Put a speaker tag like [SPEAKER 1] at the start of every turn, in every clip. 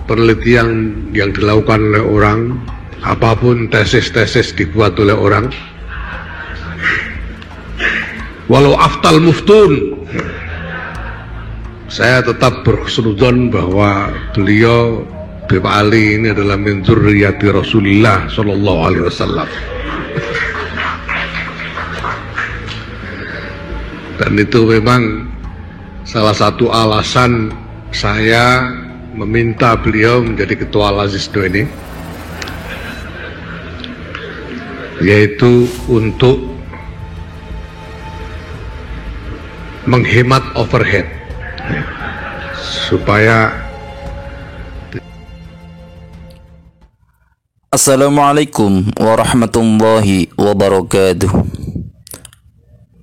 [SPEAKER 1] penelitian yang dilakukan oleh orang, apapun tesis-tesis dibuat oleh orang, walau aftal muftun, saya tetap berhusnudzon bahwa beliau Bapak Ali ini adalah min dzurriyyati Rasulillah sallallahu alaihi wasallam. Dan itu memang salah satu alasan saya meminta beliau menjadi ketua Lazisnu ini, yaitu untuk menghemat overhead supaya.
[SPEAKER 2] Assalamualaikum warahmatullahi wabarakatuh.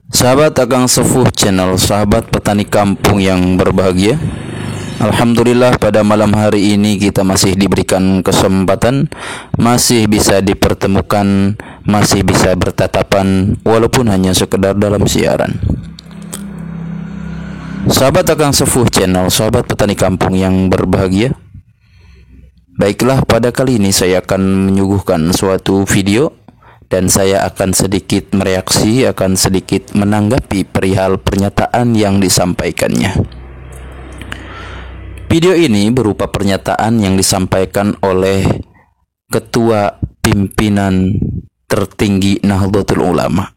[SPEAKER 2] Sahabat Akang Sepuh channel, sahabat petani kampung yang berbahagia, alhamdulillah pada malam hari ini kita masih diberikan kesempatan, masih bisa dipertemukan, masih bisa bertatapan walaupun hanya sekedar dalam siaran. Sahabat Akang Sepuh channel, sahabat petani kampung yang berbahagia, baiklah, pada kali ini saya akan menyuguhkan suatu video dan saya akan sedikit mereaksi, akan sedikit menanggapi perihal pernyataan yang disampaikannya. Video ini berupa pernyataan yang disampaikan oleh Ketua Pimpinan Tertinggi Nahdlatul Ulama,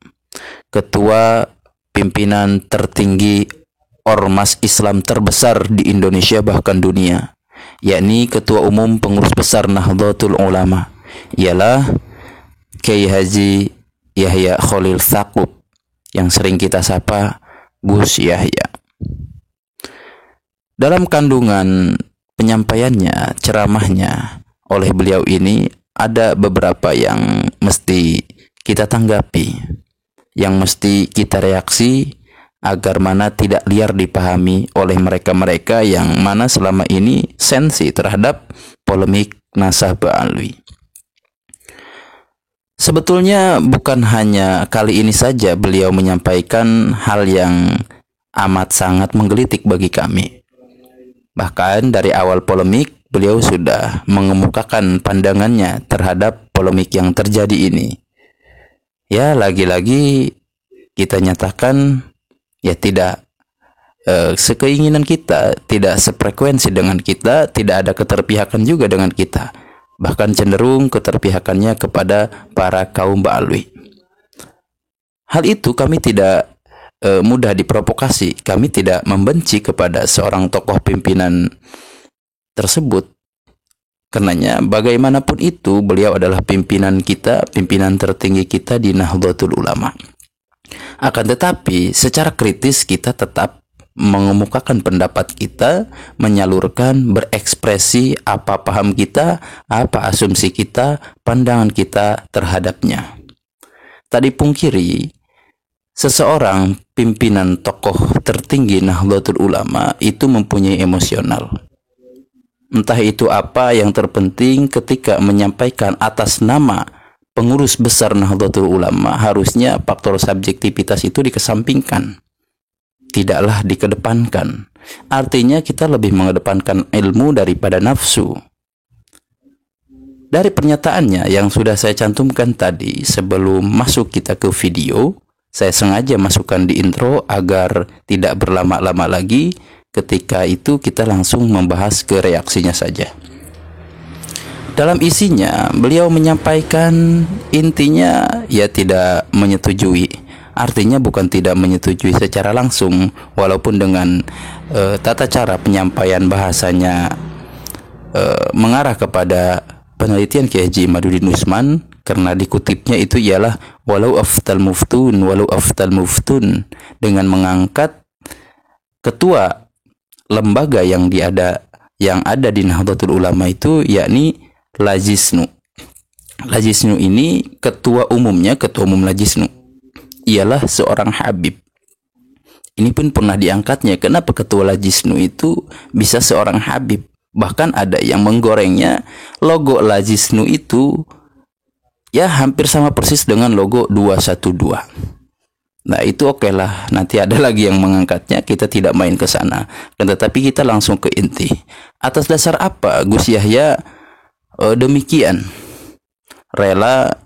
[SPEAKER 2] Ketua Pimpinan Tertinggi Ormas Islam terbesar di Indonesia bahkan dunia, yakni Ketua Umum Pengurus Besar Nahdlatul Ulama, ialah Kiai Haji Yahya Khalil Stakuf, yang sering kita sapa Gus Yahya. Dalam kandungan penyampaiannya, ceramahnya oleh beliau ini, ada beberapa yang mesti kita tanggapi, yang mesti kita reaksi, agar mana tidak liar dipahami oleh mereka-mereka yang mana selama ini sensi terhadap polemik Nasabah Alwi. Sebetulnya bukan hanya kali ini saja beliau menyampaikan hal yang amat sangat menggelitik bagi kami. Bahkan dari awal polemik, beliau sudah mengemukakan pandangannya terhadap polemik yang terjadi ini. Ya, lagi-lagi kita nyatakan, ya tidak sekeinginan kita, tidak sefrekuensi dengan kita, tidak ada keterpihakan juga dengan kita. Bahkan cenderung keterpihakannya kepada para kaum Ba'alwi. Hal itu kami tidak mudah diprovokasi. Kami tidak membenci kepada seorang tokoh pimpinan tersebut. Karenanya bagaimanapun itu, beliau adalah pimpinan kita, pimpinan tertinggi kita di Nahdlatul Ulama. Akan tetapi secara kritis kita tetap mengemukakan pendapat kita, menyalurkan, berekspresi apa paham kita, apa asumsi kita, pandangan kita terhadapnya. Tak dipungkiri, seseorang pimpinan tokoh tertinggi Nahdlatul Ulama itu mempunyai emosional. Entah itu apa, yang terpenting ketika menyampaikan atas nama pengurus besar Nahdlatul Ulama, harusnya faktor subjektivitas itu dikesampingkan, tidaklah dikedepankan. Artinya kita lebih mengedepankan ilmu daripada nafsu. Dari pernyataannya yang sudah saya cantumkan tadi, sebelum masuk kita ke video, saya sengaja masukkan di intro agar tidak berlama-lama lagi. Ketika itu kita langsung membahas ke reaksinya saja. Dalam isinya beliau menyampaikan, intinya ya tidak menyetujui. Artinya bukan tidak menyetujui secara langsung, walaupun dengan tata cara penyampaian bahasanya mengarah kepada penelitian Kiai Haji Imaduddin Usman, karena dikutipnya itu ialah walau aftal muftun, dengan mengangkat ketua lembaga yang ada di Nahdlatul Ulama itu, yakni Lazisnu. Lazisnu ini ketua umum Lazisnu ialah seorang Habib. Ini pun pernah diangkatnya. Kenapa ketua Lazisnu itu bisa seorang Habib? Bahkan ada yang menggorengnya, logo Lazisnu itu ya hampir sama persis dengan logo 212. Nah itu oke lah, nanti ada lagi yang mengangkatnya, kita tidak main ke sana. Tetapi kita langsung ke inti. Atas dasar apa Gus Yahya demikian rela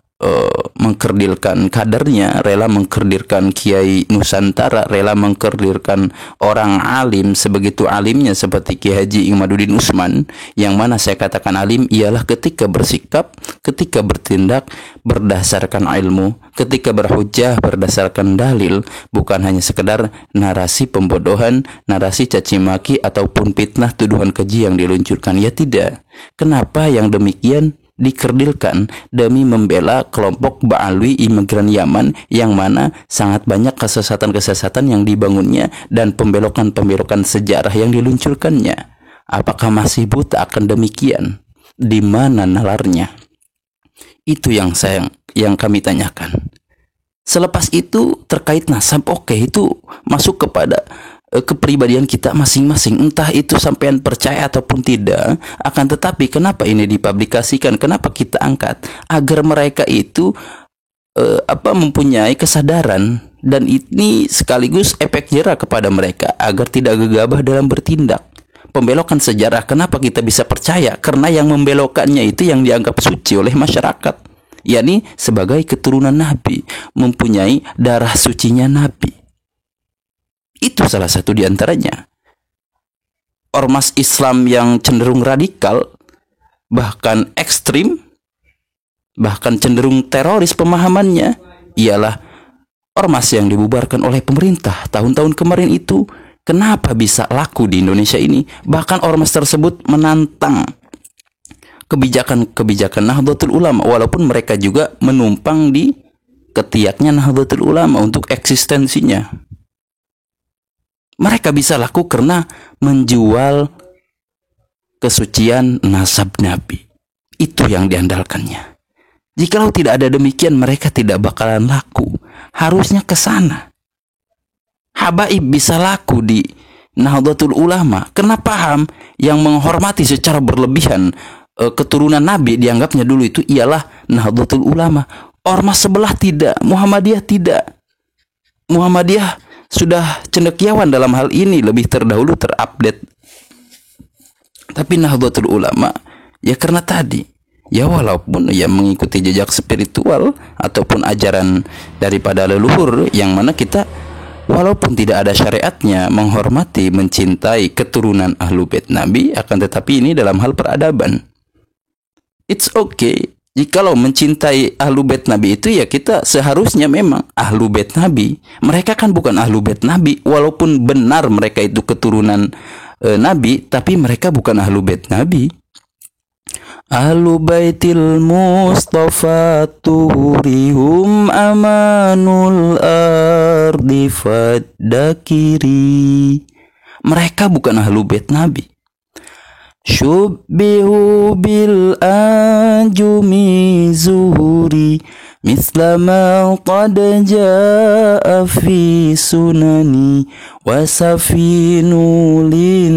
[SPEAKER 2] mengkerdilkan kadernya, rela mengkerdilkan Kiai Nusantara, rela mengkerdilkan orang alim sebegitu alimnya seperti Kiai Haji Imaduddin Usman, yang mana saya katakan alim ialah ketika bersikap, ketika bertindak berdasarkan ilmu, ketika berhujjah berdasarkan dalil, bukan hanya sekedar narasi pembodohan, narasi caci maki ataupun fitnah tuduhan keji yang diluncurkan. Ya tidak. Kenapa yang demikian dikerdilkan demi membela kelompok Ba'alwi imigran Yaman yang mana sangat banyak kesesatan-kesesatan yang dibangunnya dan pembelokan-pembelokan sejarah yang diluncurkannya? Apakah masih buta akan demikian? Di mana nalarnya? Itu yang kami tanyakan. Selepas itu terkait nasab, oke, itu masuk kepada kepribadian kita masing-masing, entah itu sampean percaya ataupun tidak. Akan tetapi kenapa ini dipublikasikan, kenapa kita angkat, agar mereka itu mempunyai kesadaran, dan ini sekaligus efek jerah kepada mereka agar tidak gegabah dalam bertindak. Pembelokan sejarah, kenapa kita bisa percaya? Karena yang membelokkannya itu yang dianggap suci oleh masyarakat, yakni sebagai keturunan Nabi, mempunyai darah sucinya Nabi. Itu salah satu di antaranya. Ormas Islam yang cenderung radikal, bahkan ekstrim, bahkan cenderung teroris pemahamannya, ialah ormas yang dibubarkan oleh pemerintah tahun-tahun kemarin itu. Kenapa bisa laku di Indonesia ini? Bahkan ormas tersebut menantang kebijakan-kebijakan Nahdlatul Ulama, walaupun mereka juga menumpang di ketiaknya Nahdlatul Ulama untuk eksistensinya. Mereka bisa laku karena menjual kesucian nasab Nabi. Itu yang diandalkannya. Jikalau tidak ada demikian, mereka tidak bakalan laku. Harusnya ke sana. Habaib bisa laku di Nahdlatul Ulama. Karena paham yang menghormati secara berlebihan keturunan Nabi, dianggapnya dulu itu ialah Nahdlatul Ulama. Ormas sebelah tidak, Muhammadiyah tidak. Muhammadiyah sudah cendekiawan dalam hal ini, lebih terdahulu terupdate. Tapi Nahdlatul Ulama, ya karena tadi, ya walaupun ya mengikuti jejak spiritual ataupun ajaran daripada leluhur, yang mana kita walaupun tidak ada syariatnya menghormati, mencintai keturunan Ahlu Bait Nabi, akan tetapi ini dalam hal peradaban. It's okay. Jikalau mencintai Ahlu Bait Nabi itu, ya kita seharusnya memang Ahlu Bait Nabi. Mereka kan bukan Ahlu Bait Nabi, walaupun benar mereka itu keturunan Nabi, tapi mereka bukan Ahlu Bait Nabi. Ahlu Baitil Mustafa turihum amanul ardi faddakiri. Mereka bukan Ahlu Bait Nabi. Syubbihu bil anjumi zuhuri mislama qad jaa fi sunani wasafinu lin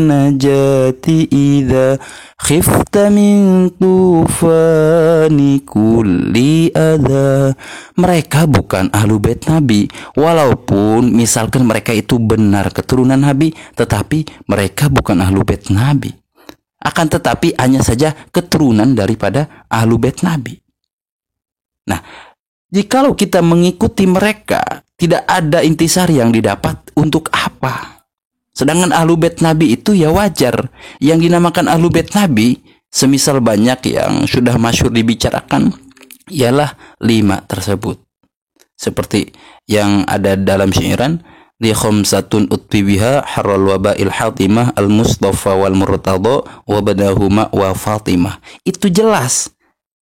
[SPEAKER 2] najati idha khifta min tufani kulli adha. Mereka bukan Ahlu Bait Nabi, walaupun misalkan mereka itu benar keturunan Nabi, tetapi mereka bukan Ahlu Bait Nabi. Akan tetapi hanya saja keturunan daripada Ahlu Bait Nabi. Nah, jikalau kita mengikuti mereka, tidak ada intisari yang didapat, untuk apa? Sedangkan Ahlu Bait Nabi itu ya wajar. Yang dinamakan Ahlu Bait Nabi, semisal banyak yang sudah masyhur dibicarakan, ialah 5 tersebut. Seperti yang ada dalam syairan, li khamsatun utbi biha harral wabail hatimah al mustafa wal murtada wa badahuma wa fatimah. Itu jelas.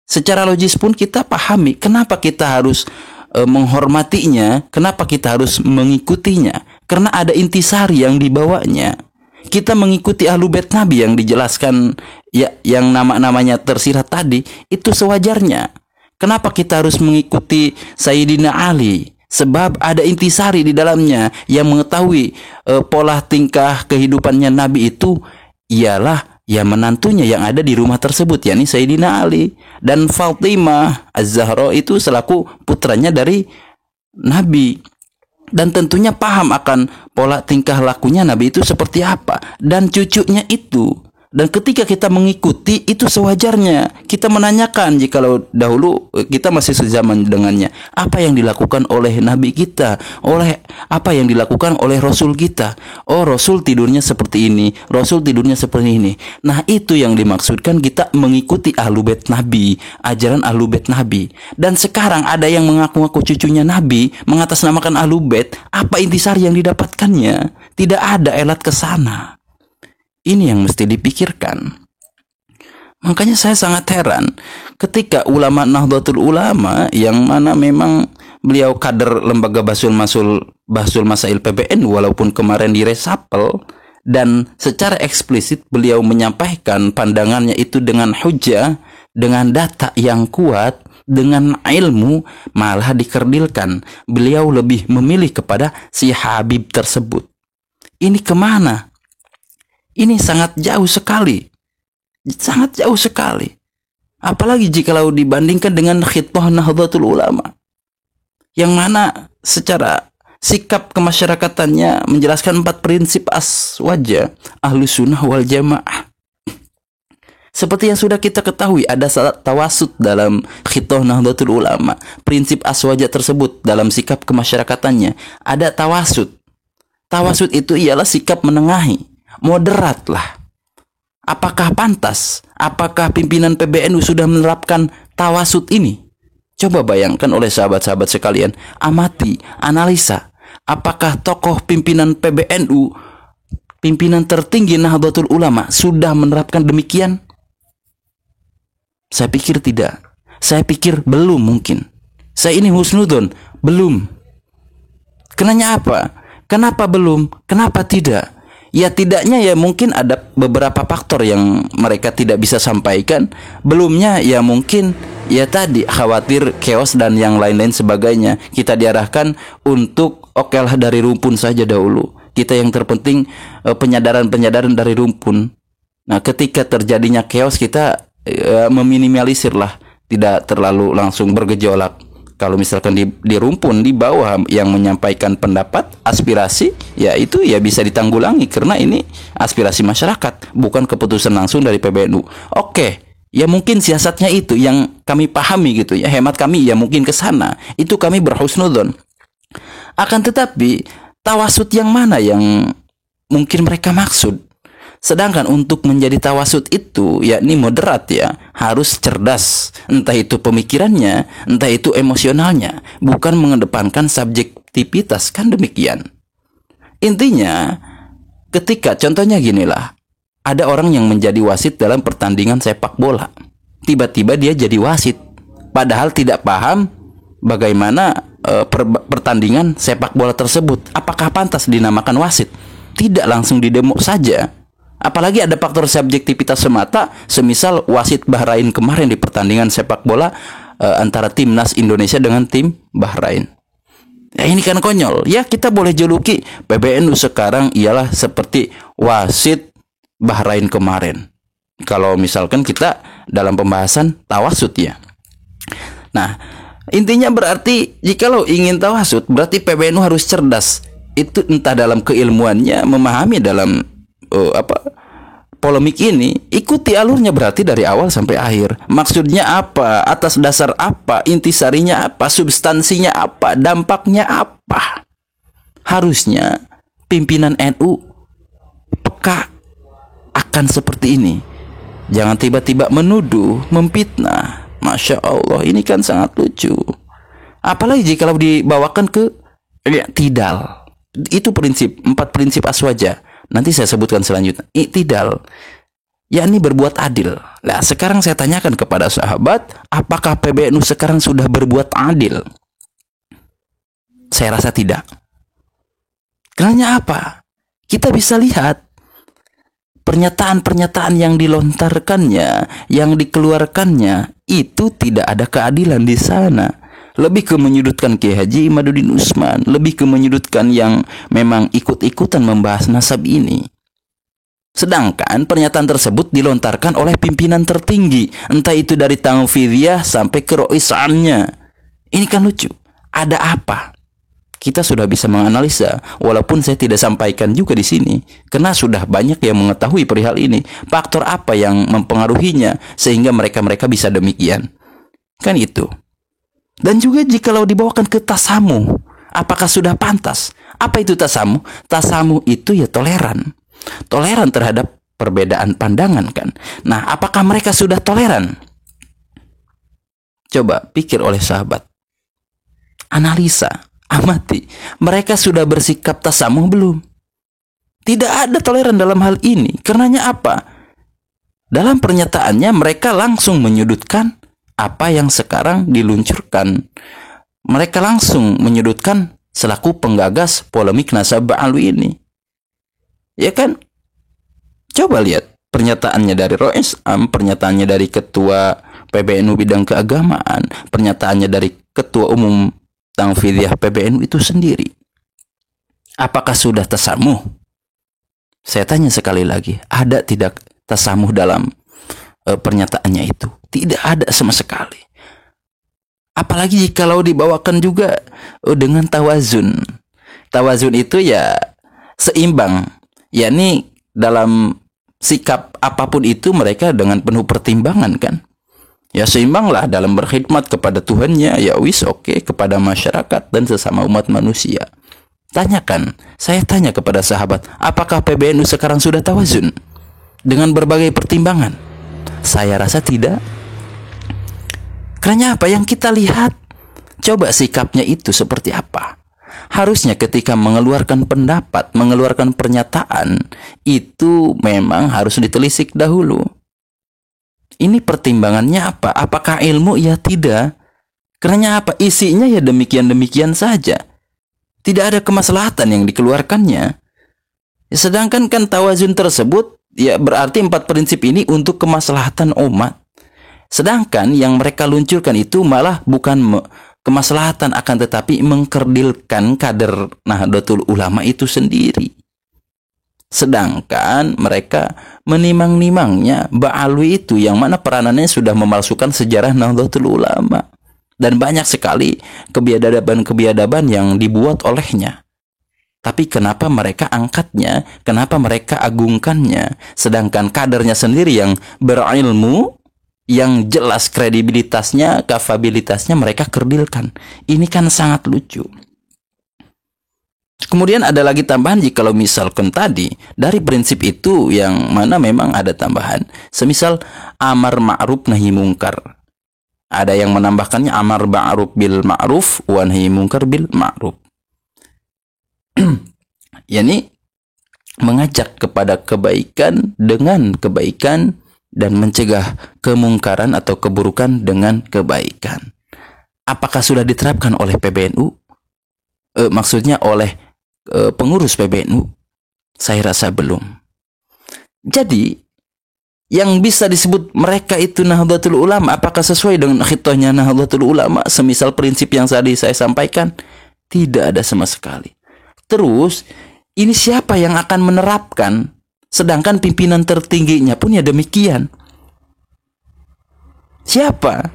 [SPEAKER 2] Secara logis pun kita pahami kenapa kita harus menghormatinya, kenapa kita harus mengikutinya. Karena ada intisari yang dibawanya. Kita mengikuti Ahlu Bait Nabi yang dijelaskan, ya, yang nama-namanya tersirat tadi, itu sewajarnya. Kenapa kita harus mengikuti Sayyidina Ali? Sebab ada intisari di dalamnya yang mengetahui pola tingkah kehidupannya Nabi itu ialah ya menantunya yang ada di rumah tersebut, yakni Sayyidina Ali. Dan Fatimah Az-Zahra itu selaku putranya dari Nabi. dan tentunya paham akan pola tingkah lakunya Nabi itu seperti apa, dan cucunya itu. Dan ketika kita mengikuti itu sewajarnya kita menanyakan, jikalau dahulu kita masih sezaman dengannya, apa yang dilakukan oleh Nabi kita, oleh apa yang dilakukan oleh Rasul kita. Oh, Rasul tidurnya seperti ini, Rasul tidurnya seperti ini. Nah, itu yang dimaksudkan kita mengikuti Ahlu Bait Nabi, ajaran Ahlu Bait Nabi. Dan sekarang ada yang mengaku-ngaku cucunya Nabi, mengatasnamakan Ahlu Bait. Apa intisari yang didapatkannya? Tidak ada elat ke sana. Ini yang mesti dipikirkan. Makanya saya sangat heran ketika ulama Nahdlatul Ulama, yang mana memang beliau kader lembaga Bahsul Masail PBN walaupun kemarin diresapel, dan secara eksplisit beliau menyampaikan pandangannya itu dengan hujah, dengan data yang kuat, dengan ilmu, malah dikerdilkan. Beliau lebih memilih kepada si Habib tersebut. Ini kemana? Ini sangat jauh sekali. Sangat jauh sekali. Apalagi jikalau dibandingkan dengan khitbah Nahdlatul Ulama, yang mana secara sikap kemasyarakatannya menjelaskan 4 prinsip aswaja Ahlus Sunnah wal Jamaah. Seperti yang sudah kita ketahui, ada tawasud dalam khitbah Nahdlatul Ulama. Prinsip aswaja tersebut dalam sikap kemasyarakatannya ada tawasud. Tawasud itu ialah sikap menengahi, moderat lah. Apakah pantas? Apakah pimpinan PBNU sudah menerapkan tawasud ini? Coba bayangkan oleh sahabat-sahabat sekalian, amati, analisa. Apakah tokoh pimpinan PBNU, pimpinan tertinggi Nahdlatul Ulama, sudah menerapkan demikian? Saya pikir tidak. Saya pikir belum mungkin. Saya ini husnudon, belum. Kenapa apa? Kenapa belum? Kenapa tidak? Ya tidaknya ya mungkin ada beberapa faktor yang mereka tidak bisa sampaikan. Belumnya ya mungkin ya tadi khawatir chaos dan yang lain-lain sebagainya. Kita diarahkan untuk oke lah dari rumpun saja dahulu. Kita yang terpenting penyadaran-penyadaran dari rumpun. Nah, ketika terjadinya chaos kita meminimalisir lah, tidak terlalu langsung bergejolak. Kalau misalkan di rumpun, di bawah yang menyampaikan pendapat, aspirasi, ya itu ya bisa ditanggulangi karena ini aspirasi masyarakat, bukan keputusan langsung dari PBNU. Oke, ya mungkin siasatnya itu yang kami pahami gitu ya, hemat kami ya mungkin ke sana. Itu kami berhusnudzon. Akan tetapi tawasud yang mana yang mungkin mereka maksud? Sedangkan untuk menjadi tawasud itu, yakni moderat ya, harus cerdas. Entah itu pemikirannya, entah itu emosionalnya. Bukan mengedepankan subjektivitas, kan demikian. Intinya, ketika contohnya ginilah, ada orang yang menjadi wasit dalam pertandingan sepak bola. Tiba-tiba dia jadi wasit. Padahal tidak paham bagaimana pertandingan sepak bola tersebut. Apakah pantas dinamakan wasit? Tidak langsung didemo saja. Apalagi ada faktor subjektivitas semata, semisal wasit Bahrain kemarin di pertandingan sepak bola antara timnas Indonesia dengan tim Bahrain. Ya ini kan konyol. Ya kita boleh juluki PBNU sekarang ialah seperti wasit Bahrain kemarin. Kalau misalkan kita dalam pembahasan tawasud ya. Nah, intinya berarti jikalau ingin tawasud berarti PBNU harus cerdas. Itu entah dalam keilmuannya, memahami dalam polemik ini, ikuti alurnya berarti dari awal sampai akhir. Maksudnya apa? Atas dasar apa? Intisarinya apa? Substansinya apa? Dampaknya apa? Harusnya pimpinan NU peka akan seperti ini. Jangan tiba-tiba menuduh, memfitnah. Masya Allah, ini kan sangat lucu. Apalagi jika dibawakan ke i'tidal. Itu prinsip, 4 prinsip aswaja. Nanti saya sebutkan selanjutnya. I'tidal, yakni berbuat adil. Nah, sekarang saya tanyakan kepada sahabat, apakah PBNU sekarang sudah berbuat adil? Saya rasa tidak. Karena apa? Kita bisa lihat pernyataan-pernyataan yang dilontarkannya, yang dikeluarkannya, itu tidak ada keadilan di sana. Lebih ke menyudutkan Kiai Haji Imaduddin Usman, lebih ke menyudutkan yang memang ikut-ikutan membahas nasab ini. Sedangkan pernyataan tersebut dilontarkan oleh pimpinan tertinggi, entah itu dari Tanfidiyah sampai ke Roisannya. Ini kan lucu. Ada apa? Kita sudah bisa menganalisa, walaupun saya tidak sampaikan juga di sini, karena sudah banyak yang mengetahui perihal ini. Faktor apa yang mempengaruhinya sehingga mereka bisa demikian? Kan itu. Dan juga jikalau dibawakan ke tasamuh, apakah sudah pantas? Apa itu tasamuh? Tasamuh itu ya toleran. Toleran terhadap perbedaan pandangan kan. Nah, apakah mereka sudah toleran? Coba pikir oleh sahabat. Analisa. Amati, mereka sudah bersikap tasamuh belum? Tidak ada toleran dalam hal ini. Karenanya apa? Dalam pernyataannya mereka langsung menyudutkan apa yang sekarang diluncurkan. Mereka langsung menyudutkan selaku penggagas polemik nasab ba'alwi ini. Ya kan? Coba lihat pernyataannya dari Rois Am, pernyataannya dari Ketua PBNU bidang keagamaan, pernyataannya dari Ketua Umum Tanfidiyah PBNU itu sendiri. Apakah sudah tasamuh? Saya tanya sekali lagi, ada tidak tasamuh dalam pernyataannya itu? Tidak ada sama sekali. Apalagi kalau dibawakan juga dengan tawazun. Tawazun itu ya seimbang. Yakni dalam sikap apapun itu mereka dengan penuh pertimbangan kan. Ya seimbanglah dalam berkhidmat kepada Tuhannya, ya wis oke, kepada masyarakat dan sesama umat manusia. Tanyakan, saya tanya kepada sahabat, apakah PBNU sekarang sudah tawazun dengan berbagai pertimbangan? Saya rasa tidak. Karena apa yang kita lihat? Coba sikapnya itu seperti apa? Harusnya ketika mengeluarkan pendapat, mengeluarkan pernyataan, itu memang harus ditelisik dahulu. Ini pertimbangannya apa? Apakah ilmu? Ya tidak. Karena apa? Isinya ya demikian-demikian saja. Tidak ada kemaslahatan yang dikeluarkannya. Sedangkan kan tawazun tersebut, ya berarti 4 prinsip ini untuk kemaslahatan umat. Sedangkan yang mereka luncurkan itu malah bukan kemaslahatan, akan tetapi mengkerdilkan kader Nahdlatul Ulama itu sendiri. Sedangkan mereka menimang-nimangnya Ba'alwi itu yang mana peranannya sudah memalsukan sejarah Nahdlatul Ulama. Dan banyak sekali kebiadaban-kebiadaban yang dibuat olehnya. Tapi kenapa mereka angkatnya? Kenapa mereka agungkannya? Sedangkan kadernya sendiri yang berilmu, yang jelas kredibilitasnya, kapabilitasnya mereka kerdilkan. Ini kan sangat lucu. Kemudian ada lagi tambahan, jikalau misalkan tadi dari prinsip itu yang mana memang ada tambahan. Semisal amar ma'ruf nahi mungkar. Ada yang menambahkannya amar ma'ruf bil ma'ruf wa nahi mungkar bil ma'ruf. Yani mengajak kepada kebaikan dengan kebaikan dan mencegah kemungkaran atau keburukan dengan kebaikan. Apakah sudah diterapkan oleh PBNU? Maksudnya oleh pengurus PBNU? Saya rasa belum. Jadi yang bisa disebut mereka itu Nahdlatul Ulama, apakah sesuai dengan khitahnya Nahdlatul Ulama semisal prinsip yang tadi saya sampaikan? Tidak ada sama sekali. Terus ini siapa yang akan menerapkan? Sedangkan pimpinan tertingginya pun ya demikian. Siapa?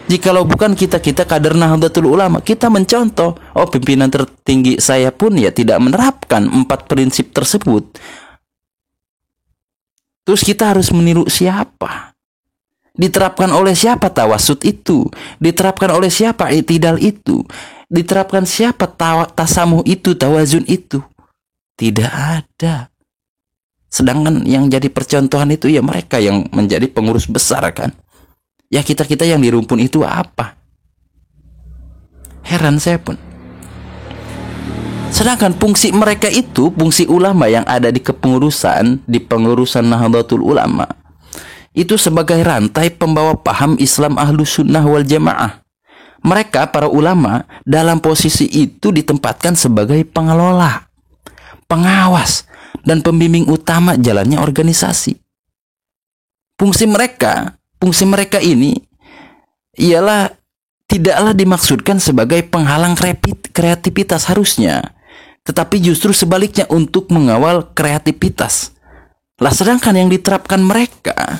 [SPEAKER 2] Jikalau bukan kita kader Nahdlatul Ulama, kita mencontoh, oh pimpinan tertinggi saya pun ya tidak menerapkan 4 prinsip tersebut. Terus kita harus meniru siapa? Diterapkan oleh siapa tawasud itu? Diterapkan oleh siapa i'tidal itu? Diterapkan siapa tasamuh itu, tawazun itu? Tidak ada. Sedangkan yang jadi percontohan itu ya mereka yang menjadi pengurus besar kan. Ya kita yang di rumpun itu apa? Heran saya pun. Sedangkan fungsi mereka itu, fungsi ulama yang ada di kepengurusan, di pengurusan Nahdlatul Ulama, itu sebagai rantai pembawa paham Islam Ahlus Sunnah wal Jamaah. Mereka, para ulama, dalam posisi itu ditempatkan sebagai pengelola, pengawas, dan pembimbing utama jalannya organisasi. Fungsi mereka ini ialah tidaklah dimaksudkan sebagai penghalang kreativitas harusnya, tetapi justru sebaliknya untuk mengawal kreativitas. Lah sedangkan yang diterapkan mereka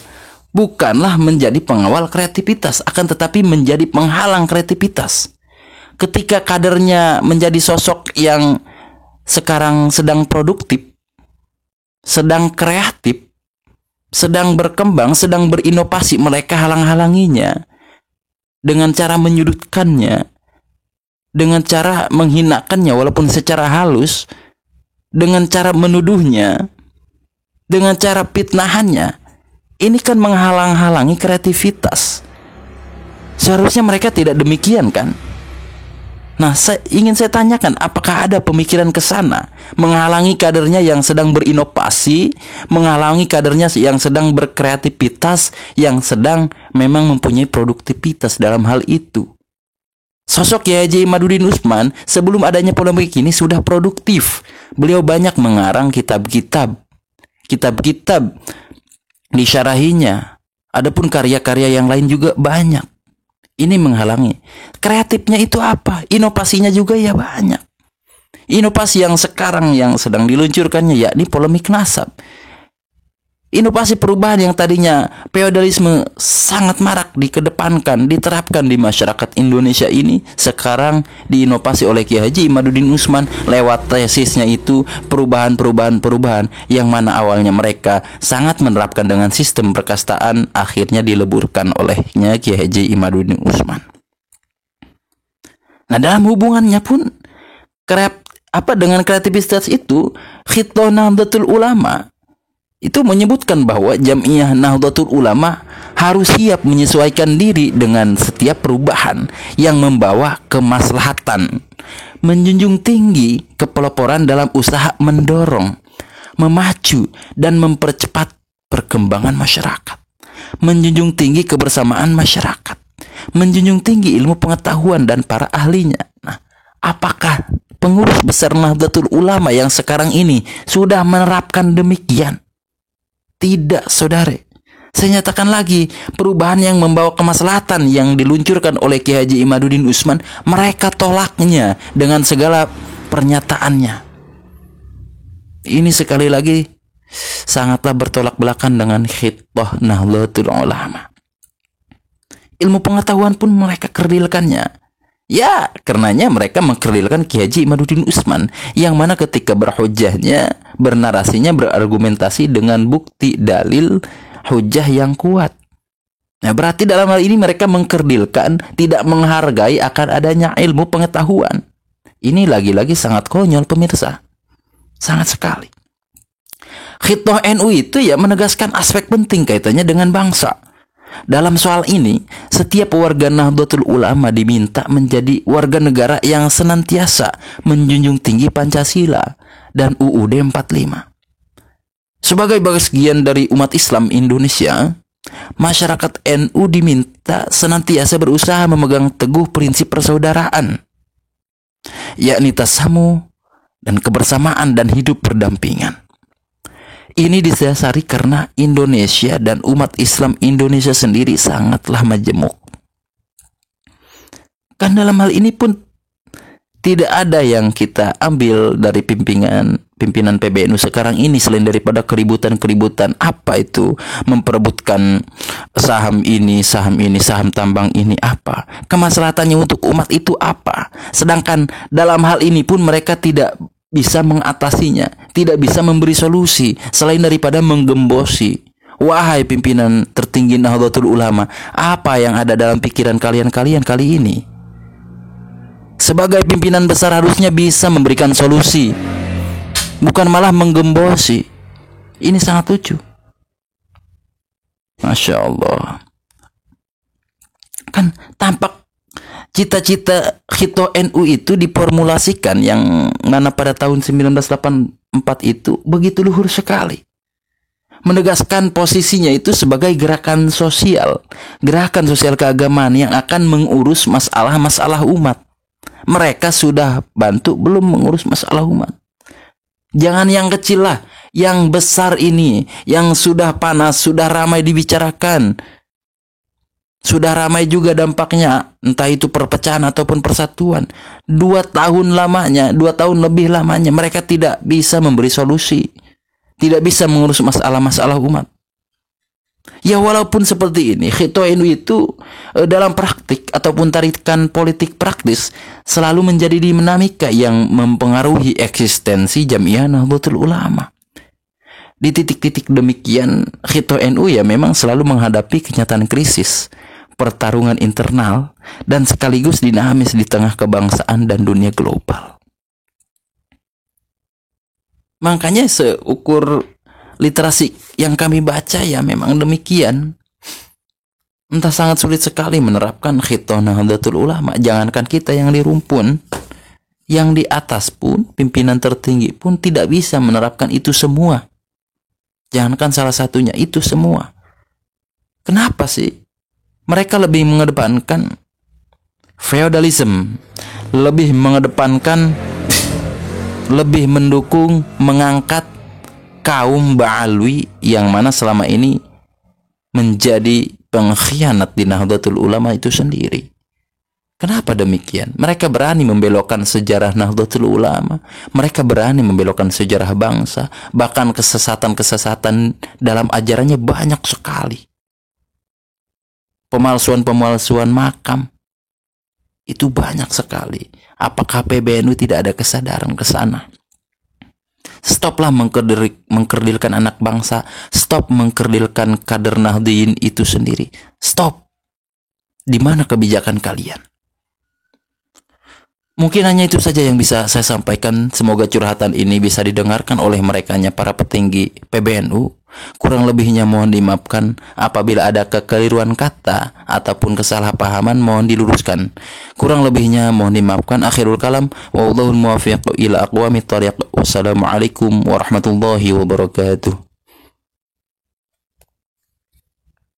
[SPEAKER 2] bukanlah menjadi pengawal kreativitas, akan tetapi menjadi penghalang kreativitas. ketika kadernya menjadi sosok yang sekarang sedang produktif, sedang kreatif, sedang berkembang, sedang berinovasi, mereka halang-halanginya dengan cara menyudutkannya, dengan cara menghinakannya walaupun secara halus, dengan cara menuduhnya, dengan cara fitnahannya. Ini kan menghalang-halangi kreativitas. Seharusnya mereka tidak demikian kan? Nah, ingin saya tanyakan, apakah ada pemikiran ke sana, menghalangi kadernya yang sedang berinovasi, menghalangi kadernya yang sedang berkreativitas, yang sedang memang mempunyai produktivitas dalam hal itu. Sosok Kiai Haji Imaduddin Utsman sebelum adanya polemik ini sudah produktif. Beliau banyak mengarang kitab-kitab disyarahinya. Adapun karya-karya yang lain juga banyak. Ini menghalangi. Kreatifnya itu apa? Inovasinya juga ya banyak. Inovasi yang sekarang yang sedang diluncurkannya yakni polemik nasab. Inovasi perubahan yang tadinya feodalisme sangat marak dikedepankan, diterapkan di masyarakat Indonesia ini, sekarang diinovasi oleh Kiai Haji Imaduddin Utsman lewat tesisnya itu, perubahan yang mana awalnya mereka sangat menerapkan dengan sistem perkastaan, akhirnya dileburkan olehnya Kiai Haji Imaduddin Utsman. Nah, dalam hubungannya pun dengan kreativitas itu, Khitoh Nahdlatul Ulama itu menyebutkan bahwa Jam'iyah Nahdlatul Ulama harus siap menyesuaikan diri dengan setiap perubahan yang membawa kemaslahatan, menjunjung tinggi kepeloporan dalam usaha mendorong, memacu, dan mempercepat perkembangan masyarakat, menjunjung tinggi kebersamaan masyarakat, menjunjung tinggi ilmu pengetahuan dan para ahlinya. Nah, apakah pengurus besar Nahdlatul Ulama yang sekarang ini sudah menerapkan demikian? Tidak, saudara. Saya nyatakan lagi, perubahan yang membawa kemaslahatan yang diluncurkan oleh Kiai Haji Imaduddin Utsman, mereka tolaknya dengan segala pernyataannya. Ini sekali lagi sangatlah bertolak belakang dengan Khitoh Nahdlatul Ulama. Ilmu pengetahuan pun mereka kerdilkannya. Ya, karenanya mereka mengkerdilkan Kiai Haji Imaduddin Utsman, yang mana ketika berhujahnya, bernarasinya, berargumentasi dengan bukti dalil hujah yang kuat. Nah, berarti dalam hal ini mereka mengkerdilkan, tidak menghargai akan adanya ilmu pengetahuan. Ini lagi-lagi sangat konyol, pemirsa. Sangat sekali. Khitoh NU itu ya menegaskan aspek penting kaitannya dengan bangsa. Dalam soal ini, setiap warga Nahdlatul Ulama diminta menjadi warga negara yang senantiasa menjunjung tinggi Pancasila dan UUD 45. Sebagai bagian dari umat Islam Indonesia, masyarakat NU diminta senantiasa berusaha memegang teguh prinsip persaudaraan, yakni tasamu dan kebersamaan dan hidup berdampingan. Ini didasari karena Indonesia dan umat Islam Indonesia sendiri sangatlah majemuk. Kan dalam hal ini pun tidak ada yang kita ambil dari pimpinan PBNU sekarang ini selain daripada keributan apa itu, memperebutkan saham ini, saham tambang ini apa. Kemaslahatannya untuk umat itu apa? Sedangkan dalam hal ini pun mereka tidak bisa mengatasinya, tidak bisa memberi solusi selain daripada menggembosi. Wahai pimpinan tertinggi Nahdlatul Ulama, apa yang ada dalam pikiran kalian kali ini? Sebagai pimpinan besar harusnya bisa memberikan solusi, bukan malah menggembosi. Ini sangat lucu. Masya Allah. Kan tampak cita-cita Khitoh NU itu diformulasikan yang mana pada tahun 1984 itu begitu luhur sekali. Menegaskan posisinya itu sebagai gerakan sosial keagamaan yang akan mengurus masalah-masalah umat. Mereka sudah bantu belum mengurus masalah umat? Jangan yang kecil lah, yang besar ini, yang sudah panas, sudah ramai dibicarakan. Sudah ramai juga dampaknya, entah itu perpecahan ataupun persatuan. 2 tahun lebih lamanya mereka tidak bisa memberi solusi, tidak bisa mengurus masalah-masalah umat. Ya walaupun seperti ini, Khitu NU itu dalam praktik ataupun tarikan politik praktis selalu menjadi dinamika yang mempengaruhi eksistensi Jamiah Nahdlatul Ulama. Di titik-titik demikian, Khitu NU ya memang selalu menghadapi kenyataan krisis, pertarungan internal, dan sekaligus dinamis di tengah kebangsaan dan dunia global. Makanya seukur literasi yang kami baca ya memang demikian. Entah sangat sulit sekali menerapkan Khitu Nahdlatul Ulama. Jangankan kita yang di rumpun, yang di atas pun, pimpinan tertinggi pun tidak bisa menerapkan itu semua. Jangankan salah satunya, itu semua. Kenapa sih? Mereka lebih mengedepankan feodalisme, lebih mengedepankan, lebih mendukung, mengangkat kaum Ba'alwi yang mana selama ini menjadi pengkhianat di Nahdlatul Ulama itu sendiri. Kenapa demikian? Mereka berani membelokkan sejarah Nahdlatul Ulama, mereka berani membelokkan sejarah bangsa, bahkan kesesatan-kesesatan dalam ajarannya banyak sekali. Pemalsuan-pemalsuan makam itu banyak sekali. Apakah PBNU tidak ada kesadaran ke sana? Stoplah mengkerdilkan anak bangsa. Stop mengkerdilkan kader Nahdliyin itu sendiri. Stop. Di mana kebijakan kalian? Mungkin hanya itu saja yang bisa saya sampaikan. Semoga curhatan ini bisa didengarkan oleh merekanya para petinggi PBNU. Kurang lebihnya mohon dimaafkan. Apabila ada kekeliruan kata ataupun kesalahpahaman mohon diluruskan. Kurang lebihnya mohon dimaafkan. Akhirul kalam. Wallahul muwaffiq ila aqwamit thariq. Wassalamualaikum warahmatullahi wabarakatuh.